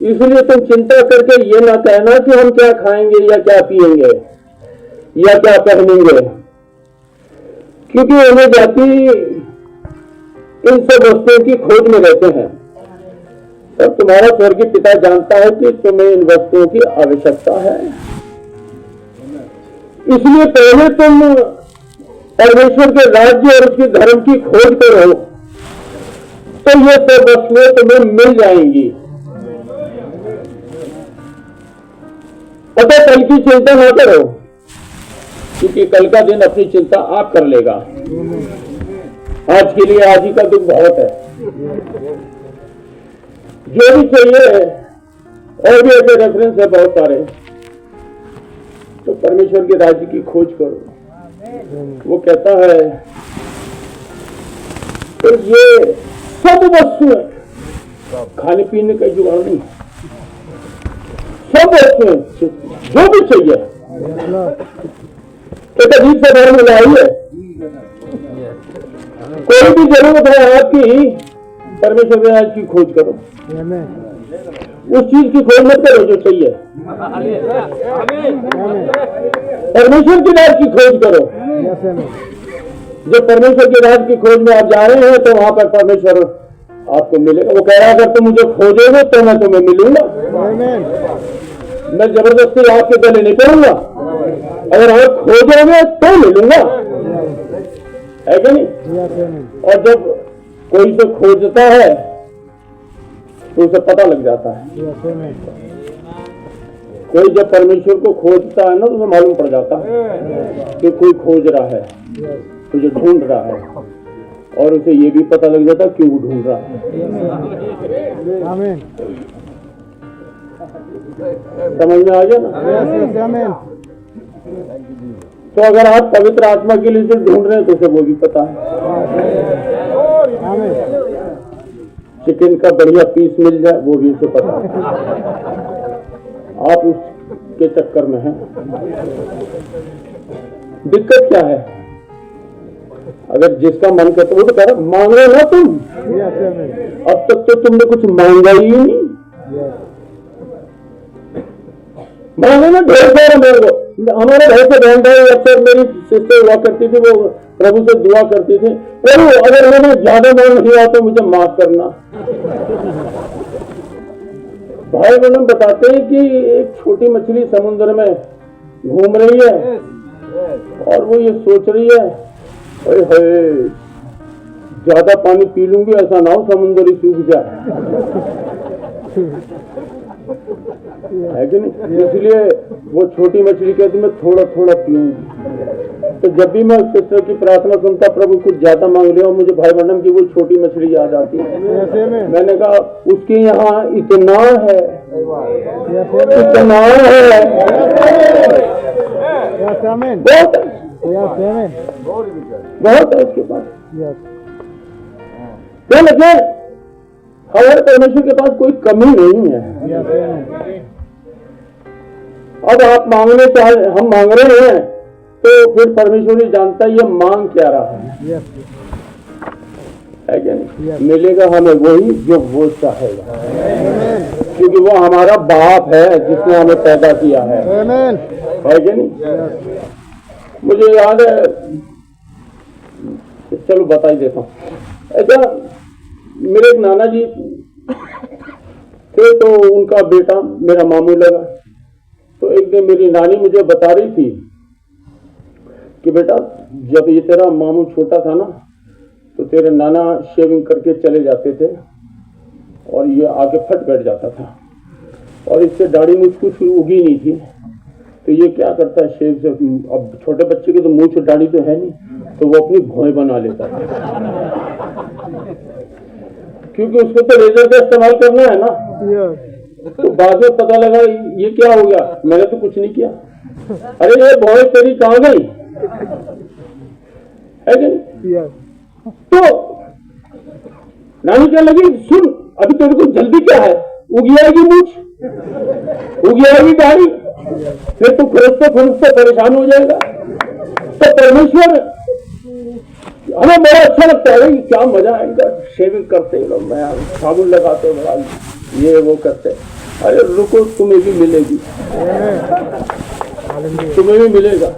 इसलिए तुम चिंता करके ये ना कहना कि हम क्या खाएंगे या क्या पिएंगे या क्या पहनेंगे, क्योंकि उन्हें जाति इन सब वस्तुओं की खोज में रहते हैं और तुम्हारा स्वर्गीय पिता जानता है कि तुम्हें इन वस्तुओं की आवश्यकता है। इसलिए पहले तुम परमेश्वर के राज्य और उसके धर्म की खोज करो तो ये सब वस्तुएं तुम्हें मिल जाएंगी। अतः कल की चिंता ना करो, क्योंकि कल का दिन अपनी चिंता आप कर लेगा। आज के लिए आज ही का दुख बहुत है। जो भी चाहिए, और भी ऐसे रेफरेंस है बहुत सारे, तो परमेश्वर के राज्य की खोज करो। वो कहता है तो ये सब वस्तुएं, खाने पीने का जुगाड़ नहीं, सब वस्तुएं जो भी चाहिए, एक अजीब से धर्म मिलाई है। कोई भी जरूरत है आपकी, परमेश्वर के राज्य की खोज करो। उस चीज की खोज मत करो जो चाहिए, परमेश्वर के राज्य की खोज करो। जब परमेश्वर के राज्य की खोज में आप जा रहे हैं तो वहां पर परमेश्वर आपको मिलेगा। वो कह रहा है अगर तुम मुझे खोजोगे तो मैं तुम्हें मिलूंगा। मैं जबरदस्ती आपके गले नहीं पड़ूंगा, अगर आप खोजोगे तो मिलूंगा, है कि नहीं? और जब कोई से खोजता है तो उसे पता लग जाता है। कोई जब परमेश्वर को खोजता है ना तो उसे मालूम पड़ जाता है कि कोई खोज रहा है, तुझे ढूंढ रहा है, और उसे ये भी पता लग जाता है क्यों ढूंढ रहा है। समझ में आ गया ना? तो अगर आप पवित्र आत्मा के लिए जो ढूंढ रहे हैं तो उसे वो भी पता है। चिकन का बढ़िया पीस मिल जाए वो भी उसे पता है। आप उसके चक्कर में हैं। दिक्कत क्या है? अगर जिसका मन करता वो तो कह रहा मांगो ना तुम। अब तक तो तुमने कुछ मांगा ही नहीं। मांगे ना ढेर सारा मेरे को। हमारे घर से बहन भाई अक्सर मेरी सिस्टर हुआ करती थी, वो प्रभु से दुआ करती थी, प्रभु अगर मैंने ज्यादा मांग लिया तो मुझे माफ करना। भाई बहन बताते हैं कि एक छोटी मछली समुद्र में घूम रही है और वो ये सोच रही है अरे ज्यादा पानी पी लूंगी ऐसा ना हो समुद्र ही सूख जाए, है कि नहीं? इसलिए वो छोटी मछली कहती मैं थोड़ा थोड़ा पीऊंगी। तो जब भी मैं सिस्टर की प्रार्थना सुनता प्रभु कुछ ज्यादा मांग लिया और मुझे भाई बहन की वो छोटी मछली याद आती है। मैंने कहा उसके यहाँ इतना है, इतना है, बहुत है, बहुत है उसके पास। क्या लगे हमारे परमेश्वर के पास कोई कमी नहीं है। अब आप मांगने चाहे, हम मांग रहे हैं तो फिर परमेश्वर ही जानता है ये मांग क्या रहा है क्या नहीं? मिलेगा हमें वही जो वो चाहेगा, क्योंकि वो हमारा बाप है जिसने हमें पैदा किया है क्या नहीं? मुझे याद है, चलो बता ही देता हूँ। ऐसा मेरे एक नाना जी थे, तो उनका बेटा मेरा मामू लगा। तो एक दिन मेरी नानी मुझे बता रही थी कि बेटा जब ये तेरा मामू छोटा था ना तो तेरे नाना शेविंग करके चले जाते थे और ये आगे फट बैठ जाता था और इससे दाढ़ी मुझ कुछ उगी नहीं थी। तो ये क्या करता है शेव से, अब छोटे बच्चे की तो मुंह से दाढ़ी तो है नहीं, तो वो अपनी भौएं बना लेता था क्योंकि उसको तो रेजर का इस्तेमाल करना है ना। तो बाद में पता लगा ये क्या हो गया, मैंने तो कुछ नहीं किया। अरे ये भौएं तेरी कहाँ गई, है कि नहीं? तो नानी क्या लगी सुन अभी तेरे को जल्दी क्या है, उगी आएगी मूछ, उगी आएगी दाढ़ी, फिर तू खुरसते परेशान हो जाएगा। तो परमेश्वर हमें बड़ा अच्छा लगता है, क्या मजा आएगा शेविंग करते लोग, मैं साबुन लगाते बड़ा ये वो करते, अरे रुको, तुम्हें भी मिलेगी, तुम्हें भी मिलेगा।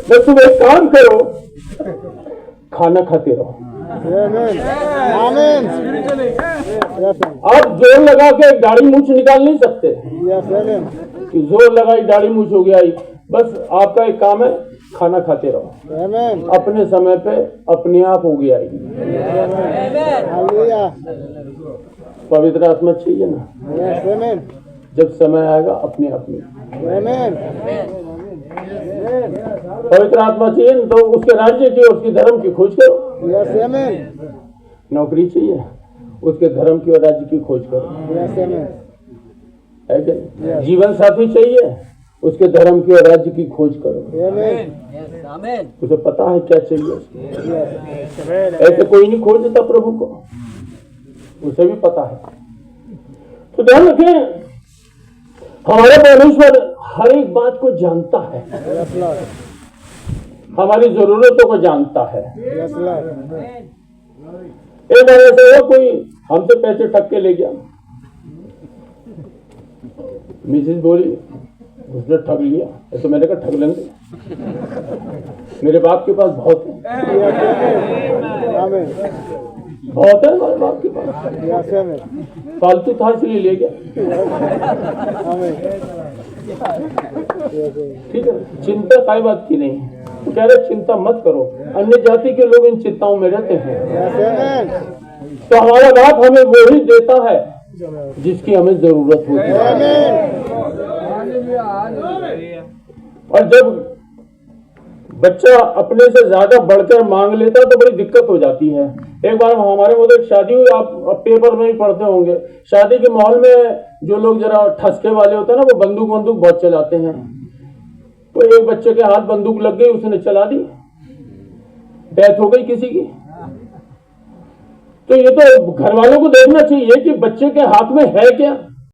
बस तुम एक काम करो, खाना खाते रहो। आप जोर लगा के दाढ़ी मूछ निकाल नहीं सकते कि जोर लगाई दाढ़ी मूछ हो गया। बस आपका एक काम है, खाना खाते रहो, अपने समय पे अपने आप हो गया। पवित्र आत्मा चाहिए ना, जब समय आएगा अपने आप में। पवित्र आत्मा चाहिए ना, तो उसके राज्य की, उसकी धर्म की खोज करो। नौकरी चाहिए, उसके धर्म की और राज्य की खोज करो, है क्या? जीवन साथी चाहिए, उसके धर्म की और राज्य की खोज करो। उसे पता है क्या चाहिए उसको। ऐसे कोई नहीं खोज देता प्रभु को, उसे भी पता है। तो ध्यान रखें, हमारा परमेश्वर हर एक बात को जानता है, हमारी जरूरतों को जानता है। एक बार ऐसा हुआ, कोई हमसे पैसे ठग के ले गया। मिसेज बोली, उसने ठग लिया। तो मैंने कहा ठग लेंगे, मेरे बाप के पास बहुत है, बहुत है हमारे बाप के पास, फालतू था इसलिए ले गया। ठीक है, चिंता कोई बात की नहीं। तो कह रहे चिंता मत करो, अन्य जाति के लोग इन चिंताओं में रहते हैं, तो हमारा बाप हमें वो ही देता है जिसकी हमें जरूरत होती है। और जब बच्चा अपने से ज्यादा बढ़कर मांग लेता है तो बड़ी दिक्कत हो जाती है। एक बार हमारे उधर शादी हुई, आप पेपर में ही पढ़ते होंगे, शादी के माहौल में जो लोग जरा ठसके वाले होते हैं ना, वो बंदूक बहुत चलाते हैं। तो एक बच्चे के हाथ बंदूक लग गई, उसने चला दी, डेथ हो गई किसी की। तो ये तो घर वालों को देखना चाहिए कि बच्चे के हाथ में है क्या।